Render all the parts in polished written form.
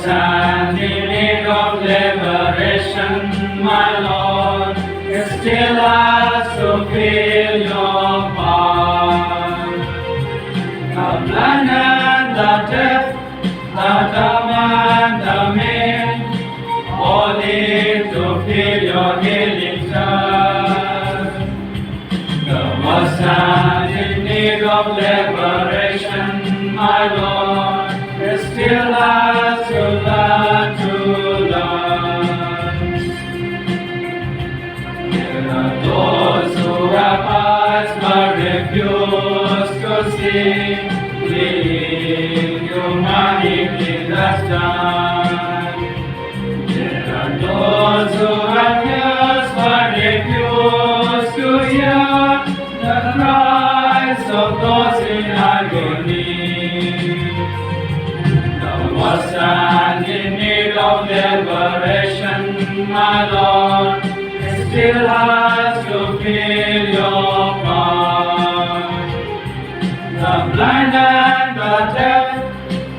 Stand in need of liberation, my Lord, still has to feel your power. The blind and the deaf, the dumb and the maimed, all need to feel your healing touch. The one stand in need of liberation, my Lord, still has to learn to love. There are those who have eyes but refuse to see, believe humanity has done. There are those who have ears but refuse to hear the cries of those in agony. Was stand in need of liberation, my Lord, still has to feel your power. The blind and the deaf,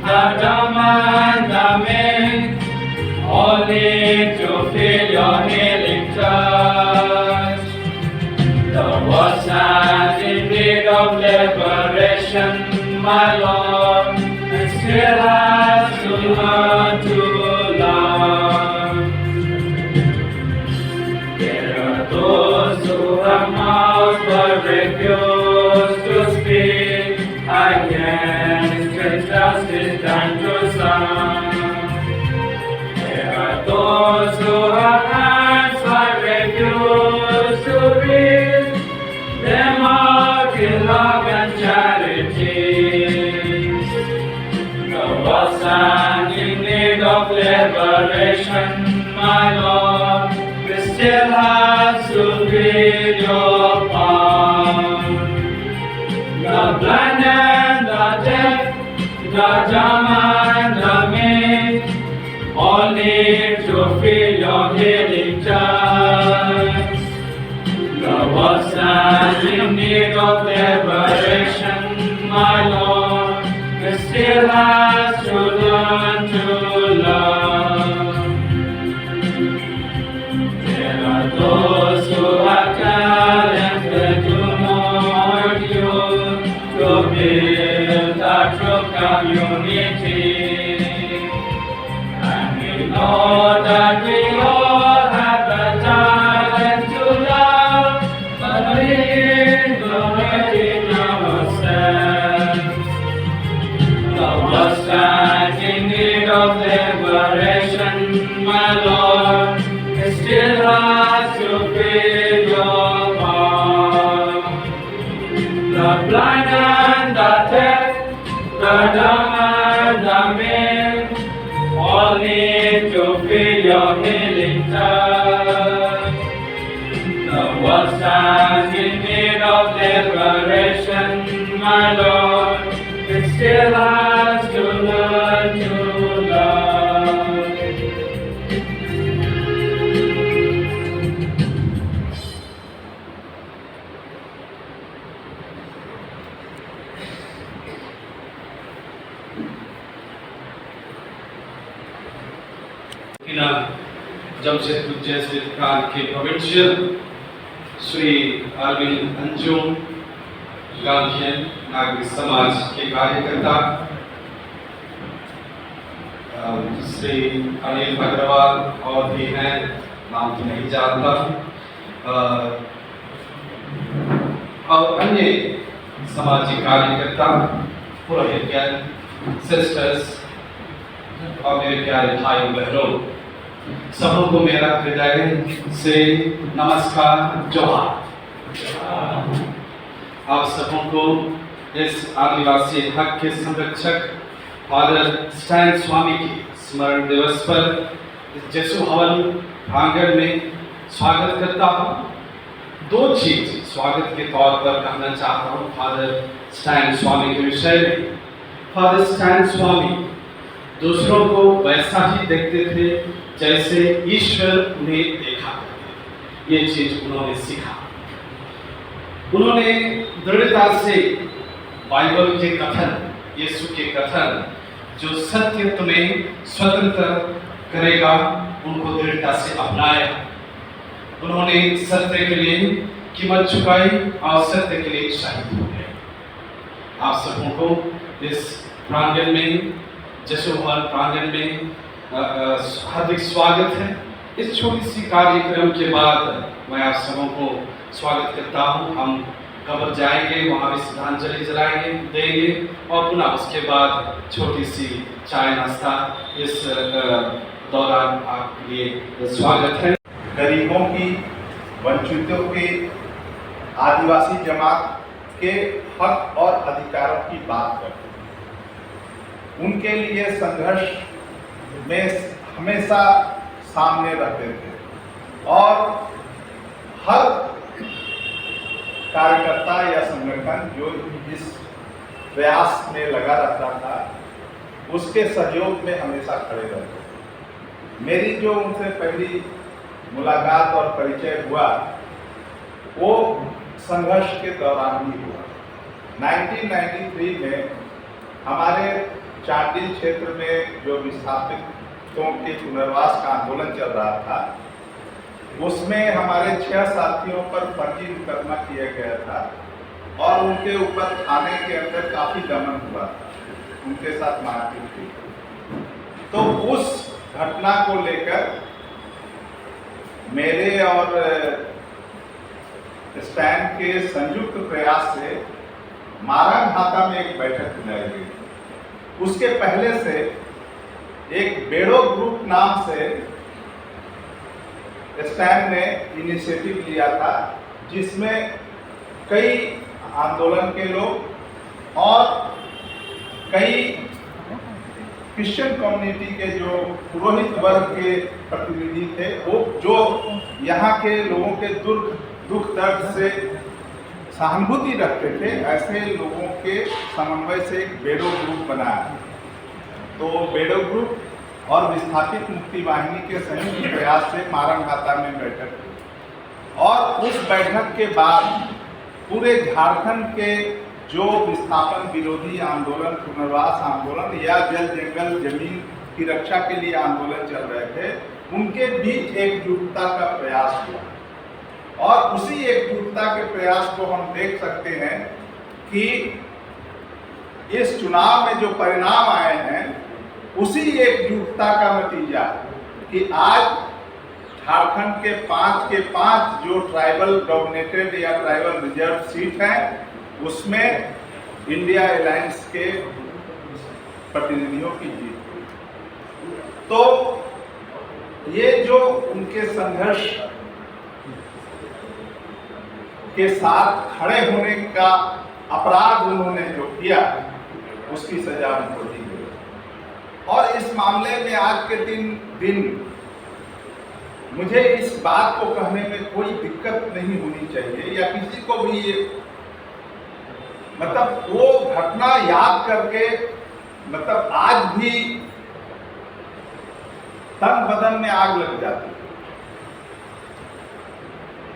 the dumb and the maimed, all need to feel your healing touch. The one stands in need of liberation, my Lord, still has to learn to love. There are those who have mouths but refuse to speak against injustice and to some. There are those who have hands but refuse to reach them out in love and charity. Was stand in need of liberation, my Lord, still has to feel your power. The blind and the deaf, the dumb and the maimed, all need to feel your healing touch. The one stands in need of liberation, my Lord, still has to learn to love. There are those who have talent that do not use to build a true community. And we know that we all have the talent to love, but we don't let it ourselves. Was stand in need of liberation, my Lord, still has to feel your power. The blind and the deaf, the dumb and the maimed, all need to feel your healing touch. The one stands in need of liberation, my Lord, it still has to learn to love. Jamshedpur जयश्रीकार के provincial Shri Arvind Anjum Gandhian नागरिक समाज के कार्यकर्ता श्री अनिल अग्रवाल और भी हैं, नाम तो नहीं जानता, और अन्य सामाजिक कार्यकर्ता, पुरोहितगण, सिस्टर्स और मेरे प्यारे भाइयों बहनों, सबों को मेरा हृदय से नमस्कार, जोहार। आप सबों को इस आदिवासी हक के संरक्षक फादर स्टैन स्वामी के स्मरण दिवस पर जसु हवन आंगन में स्वागत करता हूँ। दो चीज स्वागत के तौर पर कहना चाहता हूँ फादर स्टैन स्वामी के विषय में। फादर स्टैन स्वामी दूसरों को वैसा ही देखते थे जैसे ईश्वर उन्हें देखा करते। ये चीज उन्होंने सीखा। उन्होंने दृढ़ता से बाइबल के कथन, यीशु के कथन जो सत्य तुम्हें स्वतंत्र करेगा, उनको दृढ़ता से अपनाया। उन्होंने सत्य के लिए कीमत चुकाई और सत्य के लिए शहीद हो गए। आप सबों को इस प्रांगण में, जसोहर प्रांगण में हार्दिक स्वागत है। इस छोटी सी कार्यक्रम के बाद मैं आप सबों को स्वागत करता हूँ। हम कब्र जाएंगे, वहाँ भी श्रद्धांजलि जलाएंगे, देंगे और पुनः उसके बाद छोटी सी चाय नाश्ता इस दौरान आपके लिए स्वागत है। गरीबों की, वंचितों के, आदिवासी जमात के हक और अधिकारों की बात करते हैं। उनके लिए संघर्ष में हमेशा सामने रहते थे और हर कार्यकर्ता या संगठन जो इस प्रयास में लगा रहता था, उसके सहयोग में हमेशा खड़े रहते थे। मेरी जो उनसे पहली मुलाकात और परिचय हुआ वो संघर्ष के दौरान ही हुआ। 1993 में हमारे चांडिल क्षेत्र में जो विस्थापितों के पुनर्वास का आंदोलन चल रहा था, उसमें हमारे 6 साथियों पर फर्जी मुकदमा किया गया था और उनके ऊपर थाने के अंदर काफी दमन हुआ था, उनके साथ मारपीट हुई। तो उस घटना को लेकर मेरे और स्टैन के संयुक्त प्रयास से मारंगहाता में एक बैठक बुलाई गई। उसके पहले से एक बेड़ो ग्रुप नाम से स्टैन ने इनिशिएटिव लिया था, जिसमें कई आंदोलन के लोग और कई क्रिश्चियन कम्युनिटी के जो पुरोहित वर्ग के प्रतिनिधि थे, वो जो यहाँ के लोगों के दुख दर्द से सहानुभूति रखते थे, ऐसे लोगों के समन्वय से एक बेड़ो ग्रुप बनाया। तो बेड़ो ग्रुप और विस्थापित मुक्ति वाहिनी के संयुक्त प्रयास से मारंगहाता में बैठक हुई और उस बैठक के बाद पूरे झारखंड के जो विस्थापन विरोधी आंदोलन, पुनर्वास आंदोलन या जल जंगल जमीन की रक्षा के लिए आंदोलन चल रहे थे, उनके बीच एकजुटता का प्रयास हुआ। और उसी एकजुटता के प्रयास को हम देख सकते हैं कि इस चुनाव में जो परिणाम आए हैं, उसी एकजुटता का नतीजा कि आज झारखंड के 5 के 5 जो ट्राइबल डोमिनेटेड या ट्राइबल रिजर्व सीट हैं, उसमें इंडिया अलायंस के प्रतिनिधियों की जीत हुई। तो ये जो उनके संघर्ष के साथ खड़े होने का अपराध उन्होंने जो किया, उसकी सजा उनको दी गई। और इस मामले में आज के दिन मुझे इस बात को कहने में कोई दिक्कत नहीं होनी चाहिए या किसी को भी ये मतलब वो घटना याद करके मतलब आज भी तन बदन में आग लग जाती है।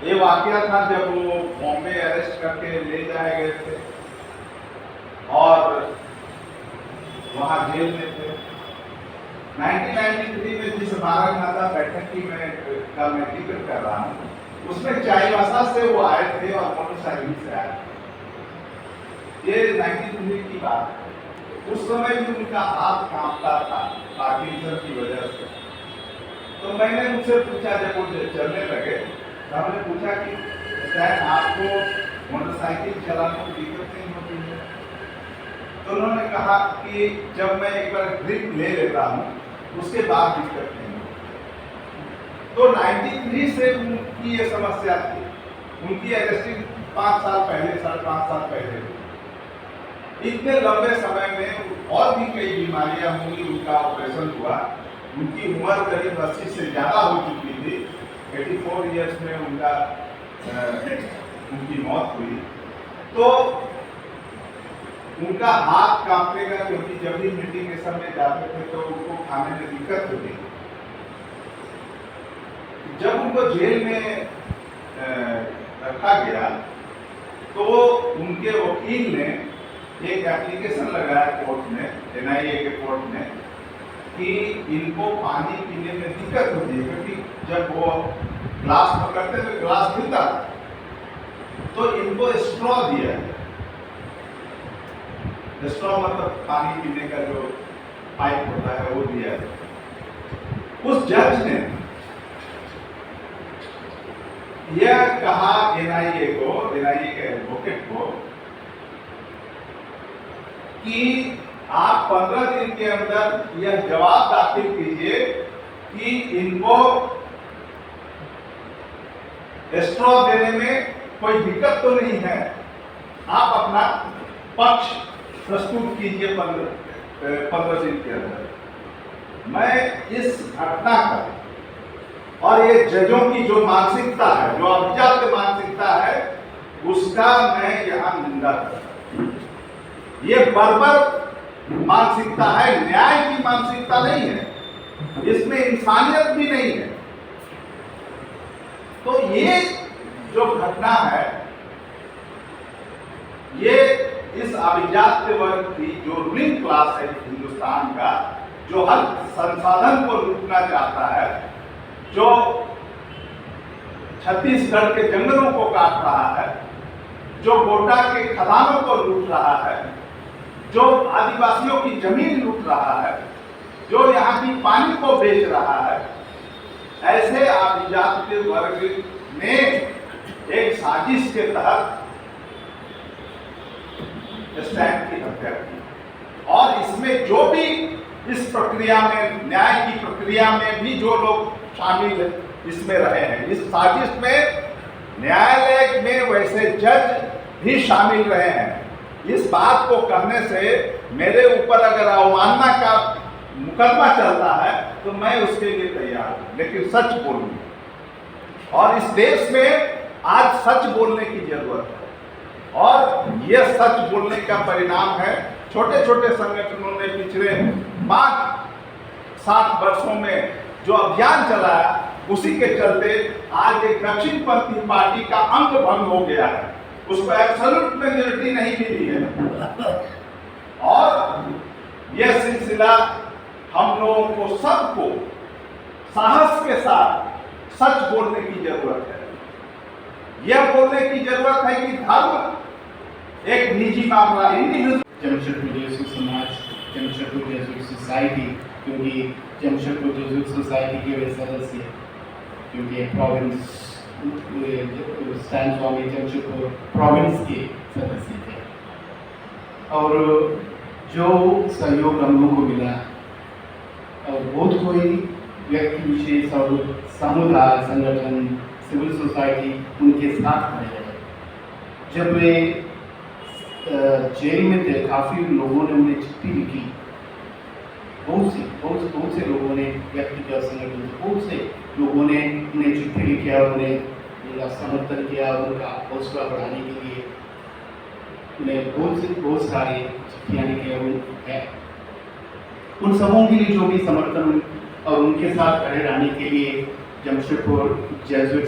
ये वाकया था जब वो बॉम्बे अरेस्ट करके ले जाए गए थे और वहां जेल में थे। 1993 में जिस मारंगहाता बैठक की मैं जिक्र कर रहा हूँ, उसमें चाईबासा से वो आए थे और मोटरसाइकिल से आए थे। ये 1993 की बात है। उस समय भी उनका हाथ कांपता था पार्किंसन की वजह से। तो मैंने उनसे पूछा, जब वो चलने लगे तो हमने पूछा कि शायद आपको मोटरसाइकिल चलाने की दिक्कत नहीं होती है? तो उन्होंने कहा कि जब मैं एक बार ग्रिप ले लेता हूँ, उसके बाद दिक्कत नहीं होती। तो 93 से उनकी ये समस्या थी। उनकी अरेस्टिंग 5 साल पहले, 5.5 साल पहले। इतने लंबे समय में और भी कई बीमारियां हुई, उनका ऑपरेशन हुआ, उनकी उम्र करीब 80 से ज़्यादा हो चुकी थी। 84 ईयर्स में उनकी मौत हुई, तो उनका हाथ कांपेगा, क्योंकि जब भी मीटिंग के समय जाते थे तो उनको खाने में दिक्कत होती। जब उनको जेल में रखा गया तो उनके वकील ने एक एप्लीकेशन लगाया कोर्ट में, NIA के कोर्ट में, कि इनको पानी पीने में दिक्कत होती है, क्योंकि जब वो ग्लास पकड़ते तो ग्लास गिरता, तो इनको स्ट्रॉ दिया। स्ट्रॉ मतलब पानी पीने का जो पाइप होता है वो दिया। उस जज ने यह कहा NIA के एडवोकेट को कि आप 15 दिन के अंदर यह जवाब दाखिल कीजिए कि इनको स्ट्रॉ देने में कोई दिक्कत तो नहीं है, आप अपना पक्ष प्रस्तुत कीजिए 15 दिन के अंदर। मैं इस घटना का और ये जजों की जो मानसिकता है, जो अभिजात मानसिकता है, उसका मैं यहाँ निंदा करता हूँ। ये बर्बर मानसिकता है, न्याय की मानसिकता नहीं है, इसमें इंसानियत भी नहीं है। तो ये जो घटना है, ये इस अभिजात वर्ग की जो रूलिंग क्लास है हिंदुस्तान का, जो हर संसाधन को लूटना चाहता है, जो छत्तीसगढ़ के जंगलों को काट रहा है, जो गोटा के खदानों को लूट रहा है, जो आदिवासियों की जमीन लूट रहा है, जो यहाँ की पानी को बेच रहा है, ऐसे अभिजात वर्ग ने एक साजिश के तहत स्टैंड की हत्या की। और इसमें जो भी इस प्रक्रिया में, न्याय की प्रक्रिया में भी जो लोग शामिल इसमें रहे हैं, इस साजिश में न्यायालय में वैसे जज भी शामिल रहे हैं। इस बात को करने से मेरे ऊपर अगर अवमानना का मुकदमा चलता है तो मैं उसके लिए तैयार हूं, लेकिन सच बोलूंगा। और इस देश में आज सच बोलने की जरूरत है, और यह सच बोलने का परिणाम है छोटे छोटे संगठनों ने पिछले 5-7 वर्षों में जो अभियान चलाया, उसी के चलते आज एक दक्षिणपंथी पार्टी का अंग भंग हो गया है, उसको एब्सोल्यूट मेजॉरिटी नहीं मिली है। और यह सिलसिला हम लोगों को सबको साहस के साथ सच बोलने की जरूरत है। यह बोलने की जरूरत है कि धर्म एक निजी मामला, इंडिविजुअल। जमशेदपुर जेसुइट समाज, जमशेदपुर जेसुइट सोसाइटी, क्योंकि जमशेदपुर जेसुइट सोसाइटी के वे सदस्य, क्योंकि प्रोविंस स्टैन स्वामी जमशेदपुर प्रोविंस के सदस्य थे। और जो सहयोग हम लोगों को मिला, और बहुत कोई व्यक्ति विशेष और समुदाय संगठन, सिविल सोसाइटी उनके साथ खड़े रहे। जब वे जेल में थे, काफ़ी लोगों ने उन्हें चिट्ठी लिखी, बहुत से लोगों ने, व्यक्तिगत संगठन बहुत से लोगों ने उन्हें चिट्ठी लिखी और उन्हें उनका समर्थन किया, उनका हौसला बढ़ाने के लिए उन्हें बहुत सारी चिट्ठियाँ लिखी है। उन सबों के लिए जो भी समर्थन और उनके साथ खड़े रहने के लिए जमशेदपुर जेसुइट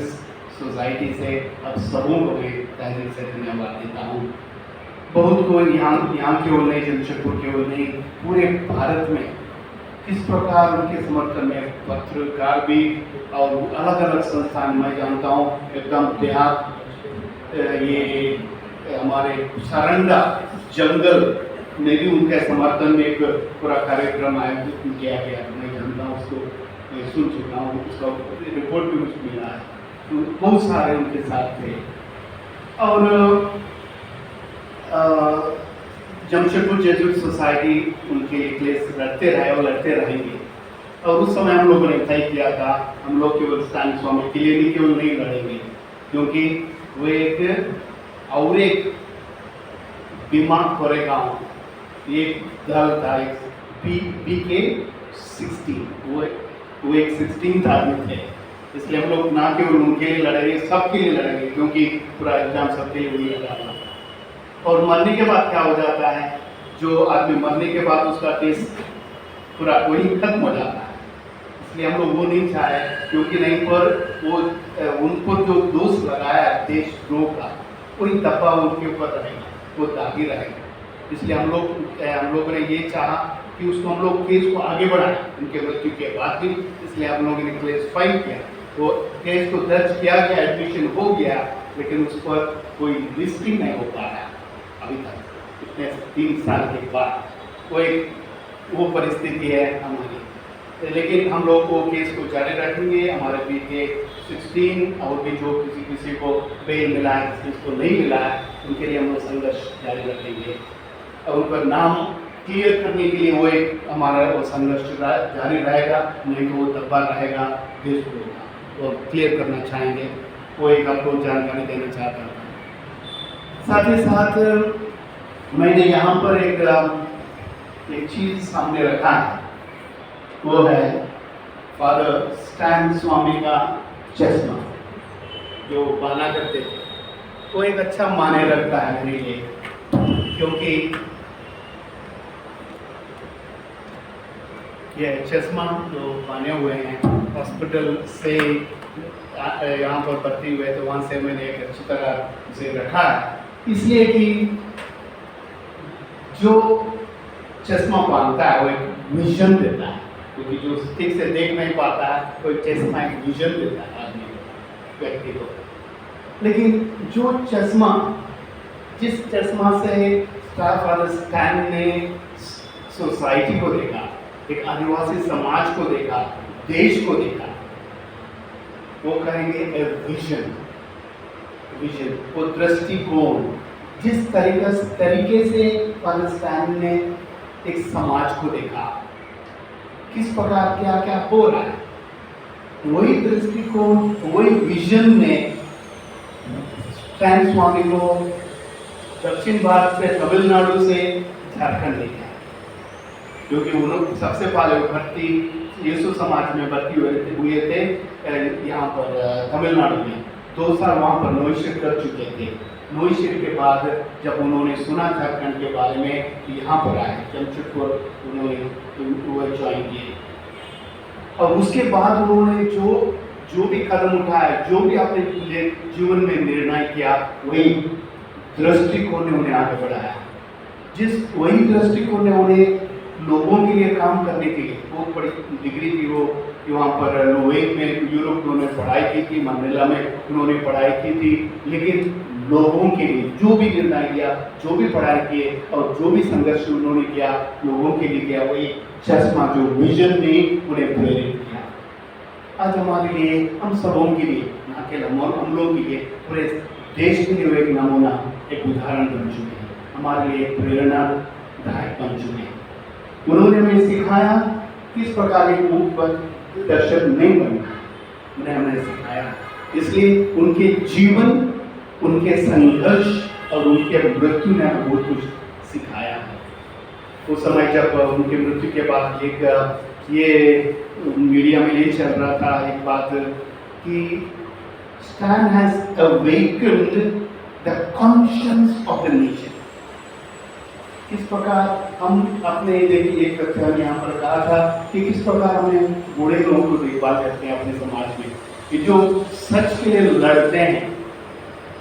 सोसाइटी से अब सबों को मैं तहे दिल से धन्यवाद देता हूँ। बहुत को यहाँ केवल नहीं, जमशेदपुर केवल नहीं, पूरे भारत में किस प्रकार उनके समर्थन में पत्रकार भी और अलग अलग संस्थान मैं जानता हूँ, एकदम देहात ये हमारे सारंडा जंगल में भी उनके समर्थन में एक पूरा कार्यक्रम आयोजित किया गया। मैं जानता हूँ, उसको मैं सुन चुका हूँ, उसका रिपोर्ट भी मुझे मिला है। तो बहुत सारे उनके साथ थे। और जमशेदपुर जेसुइट सोसाइटी उनके लिए लड़ते रहे और लड़ते रहेंगे। और उस समय हम लोगों ने तय किया था, हम लोग केवल स्टैन स्वामी के लिए नहीं, केवल नहीं लड़ेंगे, क्योंकि वो एक बीमा कोरेगांव, ये दल था, एक PK-16, वो एक 16th आदमी थे। इसलिए हम लोग ना केवल उनके लिए लड़ेंगे, सबके लिए लड़ेंगे, क्योंकि पूरा एग्जाम सबके लिए वही लगा। और मरने के बाद क्या हो जाता है, जो आदमी मरने के बाद उसका केस पूरा वही खत्म हो जाता है। इसलिए हम लोग वो नहीं चाहे, क्योंकि नहीं पर वो उनको जो दोष लगाया देशद्रोह का, कोई दफा उनके ऊपर रहेगा, वो दागी रहेगा। इसलिए हम लोगों ने ये चाहा कि उसको हम लोग केस को आगे बढ़ाएं उनके मृत्यु के बाद भी। इसलिए हम लोगों ने केस फाइल किया, वो केस को दर्ज किया गया, एडमिशन हो गया, लेकिन उस पर कोई लिस्टिंग नहीं हो पा रहा अभी तक, इतने 3 साल के बाद। वो परिस्थिति है हमारी, लेकिन हम लोग वो केस को जारी रखेंगे। हमारे बीते 16 और भी जो किसी को बेल मिला है, किसी को नहीं मिला है, उनके लिए हम लोग संघर्ष जारी रखेंगे। और उनका नाम क्लियर करने के लिए वो एक हमारा वो संघर्ष जारी रहेगा, नहीं तो वो दबा रहेगा देश को, वो क्लियर करना चाहेंगे। वो एक आपको जानकारी देना चाहता हूँ। साथ ही साथ मैंने यहाँ पर एक चीज़ सामने रखा है, वो है फादर स्टैन स्वामी का चश्मा जो पहना करते थे। वो एक अच्छा माने रखता है मेरे लिए, क्योंकि ये चश्मा जो पहने हुए हैं हॉस्पिटल से यहाँ पर भर्ती हुए, तो वहाँ से मैंने एक अच्छी तरह उसे रखा है, इसलिए कि जो चश्मा पहनता है वो एक विजन देता है, क्योंकि जो ठीक से देख नहीं पाता है वो चश्मा एक विजन देता है आदमी को, व्यक्ति को। लेकिन जो चश्मा, जिस चश्मा से फादर स्टैन ने सोसाइटी को देखा, एक आदिवासी समाज को देखा, देश को देखा, वो कहेंगे ए विजन, वो दृष्टिकोण, जिस तरीके से फादर स्टैन ने एक समाज को देखा, किस प्रकार क्या क्या हो रहा है, वही दृष्टिकोण, वही विजन में स्टैन स्वामी को दक्षिण भारत से, तमिलनाडु से झारखंड ले गया, क्योंकि उन्होंने सबसे पहले भर्ती यीशु समाज में भर्ती हुए थे यहाँ पर तमिलनाडु में। 2 साल वहाँ पर नोइशिर कर चुके थे। नोइशिर के बाद जब उन्होंने सुना झारखंड के बारे में, यहाँ पर आए जमशेदपुर, उन्होंने ज्वाइन किए। और उसके बाद उन्होंने जो भी कदम उठाया, जो भी अपने जीवन में निर्णय किया, वही दृष्टिकोण ने उन्हें आगे बढ़ाया। वही दृष्टिकोण ने उन्हें लोगों के लिए काम करने के लिए, बहुत बड़ी डिग्री थी वो, वहाँ पर लोवेक में यूरोप में उन्होंने पढ़ाई की थी, मंडेला में उन्होंने पढ़ाई की थी, लेकिन लोगों के लिए जो भी निर्णय किया, जो भी पढ़ाई किए और जो भी संघर्ष उन्होंने किया, लोगों के लिए किया, वही चश्मा, जो विजन ने उन्हें प्रेरित किया। आज हमारे लिए, हम सबों के लिए, ना केवल हम लोगों के लिए, पूरे देश के लिए एक नमूना, एक उदाहरण बन चुके हैं, हमारे लिए प्रेरणादायक बन चुके हैं। उन्होंने हमें सिखाया किस प्रकार के मूक पर दर्शक नहीं बनना, उन्हें हमें सिखाया। इसलिए उनके जीवन, उनके संघर्ष और उनके मृत्यु ने हमें बहुत कुछ सिखाया है। उस समय जब उनके मृत्यु के बाद ये मीडिया में ये चल रहा था एक बात कि stand has awakened the conscience of the nation. किस प्रकार हम अपने, देखिए एक तथ्य हमने यहाँ पर कहा था कि किस प्रकार हमें बूढ़े लोगों को देखभाल करते हैं अपने समाज में, कि जो सच के लिए लड़ते हैं,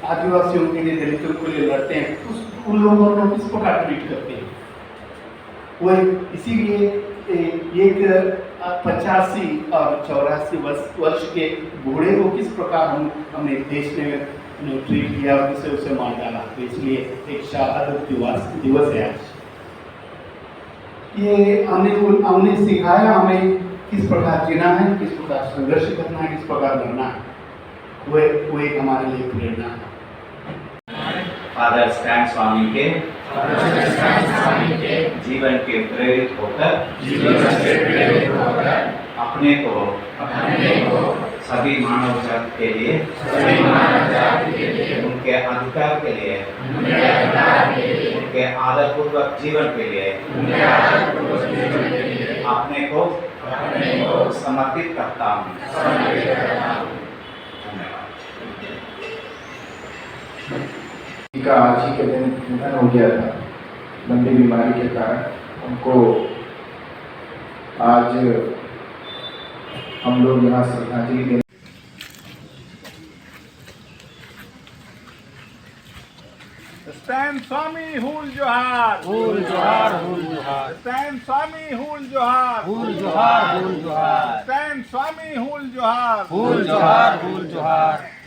आदिवासियों के लिए, दलितों के लिए लड़ते हैं, उन लोगों को किस प्रकार ट्रीट करते हैं। वो इसीलिए एक 85 और 84 वर्ष के बूढ़े को किस प्रकार हमने देश में ट्रीट किया, उसे मार डाला, तो इसलिए एक शहादत दिवस है आज। ये हमने सिखाया हमें किस प्रकार जीना है, किस प्रकार संघर्ष करना है, किस प्रकार लड़ना है, वो एक हमारे लिए प्रेरणा है। फादर स्टैन स्वामी के जीवन के प्रेरित होकर अपने को सभी मानव जाति के लिए, उनके अधिकार के लिए, उनके आदरपूर्वक जीवन के लिए अपने को समर्पित करता हूँ। धन्यवाद। का आज ही के दिन निधन हो गया था लंबी बीमारी के कारण। उनको आज हम लोग यहाँ श्रद्धांजलि देने स्टैंड स्वामी हुल जोहार, हुल जोहार, हुल जोहार। स्टैंड स्वामी हुल जोहार, हुल जोहार, हुल जोहार। स्टैंड स्वामी हुल जोहार, हुल जोहार, हुल जोहार।